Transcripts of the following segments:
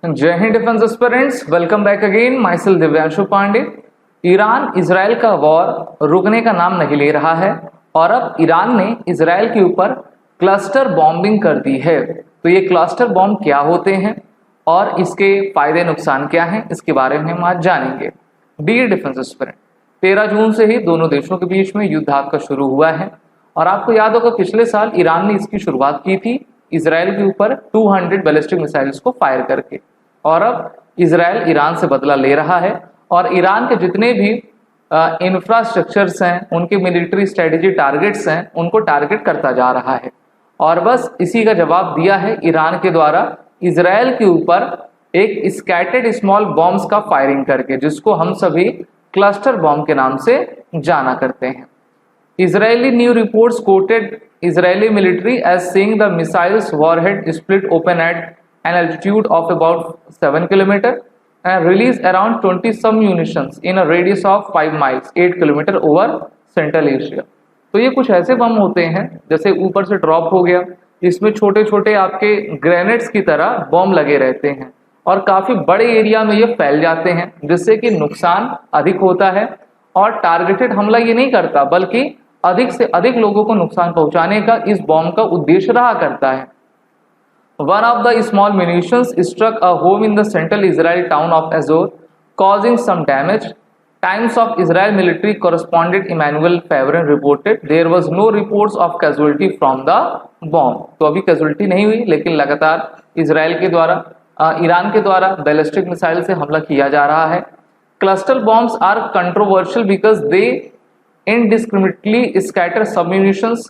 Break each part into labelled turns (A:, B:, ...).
A: जय हिंद defence aspirants, welcome back again. Myself Divyanshu Pandey. Iran Israel का वॉर रुकने का नाम नहीं ले रहा है और अब ईरान ने इजराइल के ऊपर क्लस्टर बॉम्बिंग कर दी है। तो ये क्लस्टर बॉम्ब क्या होते हैं और इसके फायदे नुकसान क्या हैं, इसके बारे में हम आज जानेंगे। डियर डिफेंस एस्पिरेंट, 13 जून से ही दोनों देशों के बीच में युद्ध आपका शुरू हुआ है और आपको याद होगा पिछले साल ईरान ने इसकी शुरुआत की थी इजराइल के ऊपर 200 बैलिस्टिक मिसाइल्स को फायर करके, और अब इजराइल ईरान से बदला ले रहा है और ईरान के जितने भी इंफ्रास्ट्रक्चर्स हैं, उनके मिलिट्री स्ट्रेटेजी टारगेट्स हैं, उनको टारगेट करता जा रहा है। और बस इसी का जवाब दिया है ईरान के द्वारा इजराइल के ऊपर एक स्कैटर्ड स्मॉल बॉम्ब्स का फायरिंग करके, जिसको हम सभी क्लस्टर बॉम्ब के नाम से जाना करते हैं। Israeli new reports quoted Israeli military as seeing the missile's warhead split open at an altitude of about 7 km and release around 20 submunitions in a radius of 5 miles 8 km over Central Asia। तो ये कुछ ऐसे बम होते हैं जैसे ऊपर से drop हो गया, इसमें छोटे छोटे आपके ग्रेनेड्स की तरह बम लगे रहते हैं और काफ़ी बड़े एरिया में ये फैल जाते हैं, जिससे कि नुकसान अधिक होता है और टारगेटेड हमला ये नहीं करता बल्कि अधिक से अधिक लोगों को नुकसान पहुंचाने का इस बॉम्ब का उद्देश्य रहा करता है। One of the small munitions struck a home in the central Israel town of Azor, causing some damage. Times of Israel military correspondent Emmanuel Favrin reported there was no reports of casualty from the bomb। तो अभी casualty नहीं हुई, लेकिन लगातार Israel के द्वारा Iran के द्वारा बैलिस्टिक मिसाइल से हमला किया जा रहा है। Cluster bombs are controversial because they indiscriminately scatter submunitions,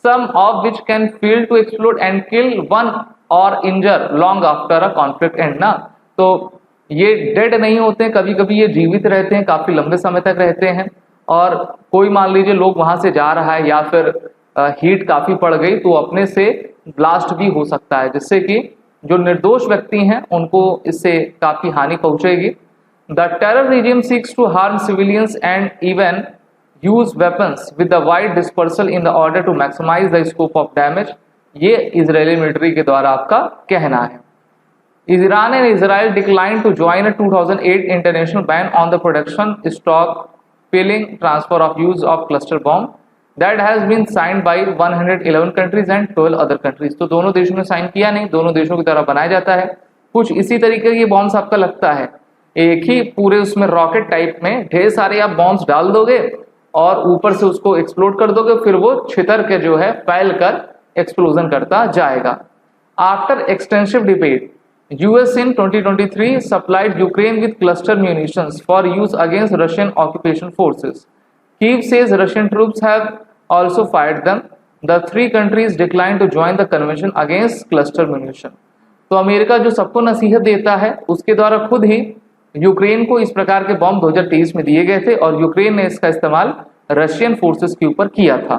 A: some of which can fail to explode and kill one or injure long after a conflict end ना। तो ये डेड नहीं होते हैं, कभी कभी ये जीवित रहते हैं, काफी लंबे समय तक रहते हैं। और कोई मान लीजिए लोग वहां से जा रहा है या फिर हीट काफी पड़ गई तो अपने से ब्लास्ट भी हो सकता है, जिससे कि जो निर्दोष व्यक्ति हैं उनको इससे काफी हानि पहुंचेगी। The terror regime seeks to harm civilians and even use weapons with the wide dispersal in the order to maximize the scope of damage। ये इजरायली मिलिट्री के द्वारा आपका कहना है। Iran and Israel declined to join a 2008 international ban on the production, stock, filling, transfer of use of cluster bomb that has been signed by 111 countries and 12 other countries। तो दोनों देशों ने sign किया नहीं, दोनों देशों की तरह बनाया जाता है। कुछ इसी तरीके के बॉम्ब्स आपका लगता है, एक ही पूरे उसमें रॉकेट टाइप में ढेर सारे आप बॉम्ब्स डाल दोगे और ऊपर से उसको एक्सप्लोड कर दोगे, फिर वो छितर के जो है फैल कर एक्सप्लोजन करता जाएगा। After extensive debate, US in 2023 supplied Ukraine with cluster munitions for use against Russian occupation forces. Kyiv says Russian troops have also fired them. The three countries decline to join the convention against cluster munition। तो America जो सबको नसीहत देता है, उसके द्वारा खुद ही Ukraine को इस प्रकार के बॉम्ब 2023 में दिए गए थे और यूक्रेन ने इसका इस्तेमाल रशियन फोर्सेस के ऊपर किया था।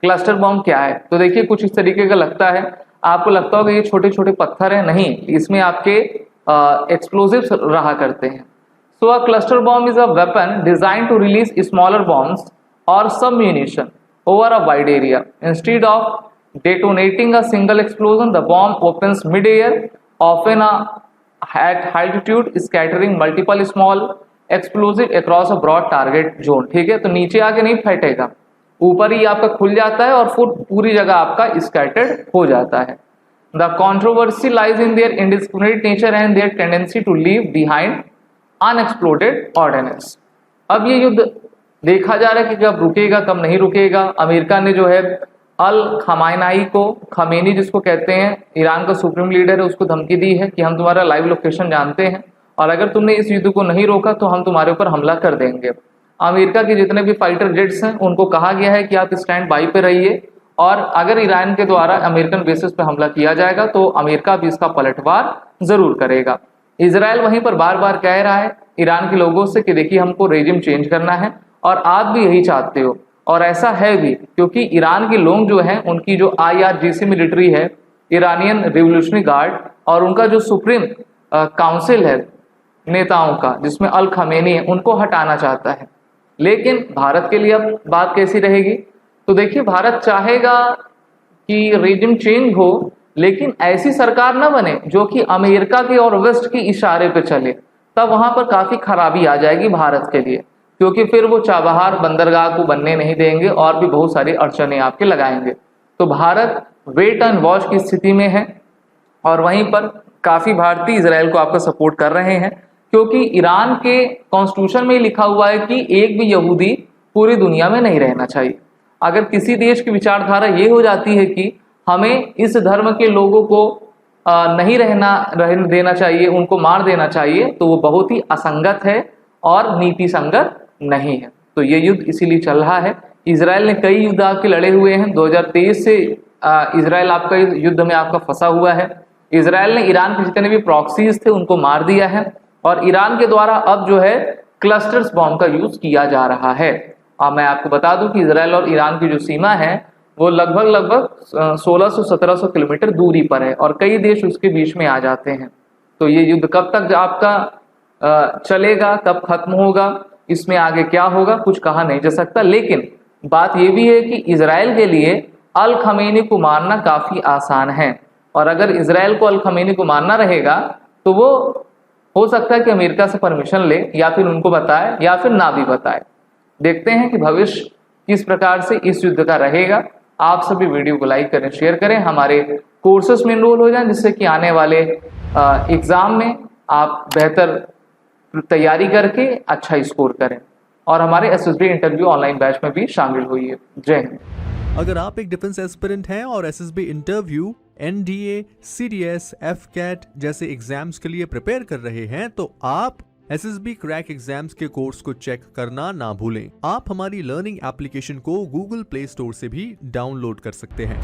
A: क्लस्टर बॉम्ब क्या है? तो देखिए कुछ इस तरीके का लगता है, आपको लगता होगा ये छोटे छोटे पत्थर हैं, नहीं, इसमें आपके एक्सप्लोजिव्स रहा करते हैं। So a cluster bomb is a weapon design to release smaller bombs or submunition over a wide area. Instead of detonating a single explosion, the bomb opens mid air often at high altitude, scattering multiple small explosive across a broad target zone। ठीक है, तो नीचे आके नहीं फटेगा, ऊपर ही आपका खुल जाता है और फिर पूरी जगह आपका स्कैटर्ड हो जाता है। The controversy lies in their indiscriminate nature and their tendency to leave behind unexploded ordnance। अब ये युद्ध देखा जा रहा है कि कब रुकेगा कब नहीं रुकेगा। अमेरिका ने जो है अल खमेनी को, खमेनी जिसको कहते हैं, ईरान का सुप्रीम लीडर है, उसको धमकी दी है कि हम तुम्हारा लाइव लोकेशन जानते हैं और अगर तुमने इस युद्ध को नहीं रोका तो हम तुम्हारे ऊपर हमला कर देंगे। अमेरिका के जितने भी फाइटर जेट्स हैं उनको कहा गया है कि आप स्टैंड बाई पे रहिए और अगर ईरान के द्वारा अमेरिकन बेसिस पे हमला किया जाएगा तो अमेरिका भी इसका पलटवार जरूर करेगा। इजराइल वहीं पर बार बार कह रहा है ईरान के लोगों से कि देखिए हमको रेजिम चेंज करना है और आप भी यही चाहते हो, और ऐसा है भी, क्योंकि ईरान के लोग जो हैं उनकी जो IRGC मिलिट्री है, ईरानियन रिवोल्यूशनरी गार्ड, और उनका जो सुप्रीम काउंसिल है नेताओं का जिसमें अल खमेनी है, उनको हटाना चाहता है। लेकिन भारत के लिए अब बात कैसी रहेगी? तो देखिए भारत चाहेगा कि रेजिम चेंज हो, लेकिन ऐसी सरकार न बने जो कि अमेरिका के और वेस्ट के इशारे पे चले, तब वहां पर काफी खराबी आ जाएगी भारत के लिए, क्योंकि फिर वो चाबहार बंदरगाह को बनने नहीं देंगे और भी बहुत सारी अड़चने आपके लगाएंगे। तो भारत वेट एंड वॉच की स्थिति में है और वहीं पर काफी भारतीय इजराइल को आपका सपोर्ट कर रहे हैं, क्योंकि ईरान के कॉन्स्टिट्यूशन में लिखा हुआ है कि एक भी यहूदी पूरी दुनिया में नहीं रहना चाहिए। अगर किसी देश की विचारधारा ये हो जाती है कि हमें इस धर्म के लोगों को नहीं रहने देना चाहिए, उनको मार देना चाहिए, तो वो बहुत ही असंगत है और नीति संगत नहीं है। तो ये युद्ध इसीलिए चल रहा है। इजराइल ने कई युद्ध आपके लड़े हुए हैं। 2023 से इजराइल आपका युद्ध में आपका फंसा हुआ है। इजराइल ने ईरान के जितने भी प्रॉक्सीज थे उनको मार दिया है और ईरान के द्वारा अब जो है क्लस्टर्स बॉम्ब का यूज किया जा रहा है। अब मैं आपको बता दूं कि इजराइल और ईरान की जो सीमा है वो लगभग 1600-1700 किलोमीटर दूरी पर है और कई देश उसके बीच में आ जाते हैं। तो ये युद्ध कब तक आपका चलेगा, कब खत्म होगा, इसमें आगे क्या होगा, कुछ कहा नहीं जा सकता। लेकिन बात यह भी है कि इजराइल के लिए अल खमेनी को मारना काफी आसान है और अगर इजराइल को अल खमेनी को मारना रहेगा तो वो हो सकता है कि अमेरिका से परमिशन ले या फिर उनको बताए या फिर ना भी बताए। देखते हैं कि भविष्य किस प्रकार से इस युद्ध का रहेगा। आप सभी वीडियो को लाइक करें, शेयर करें, हमारे कोर्सेस में इनरोल हो जाएं, जिससे कि आने वाले एग्जाम में आप बेहतर तैयारी करके अच्छा स्कोर करें और हमारे एसएसबी इंटरव्यू ऑनलाइन बैच में भी शामिल होइए। जय हिंद।
B: अगर आप एक डिफेंस एस्पिरेंट हैं और SSB interview, NDA, CDS, AFCAT जैसे एग्जाम्स के लिए प्रिपेयर कर रहे हैं तो आप एसएसबी क्रैक एग्जाम्स के कोर्स को चेक करना ना भूलें। आप हमारी लर्निंग एप्लीकेशन को गूगल प्ले स्टोर से भी डाउनलोड कर सकते हैं।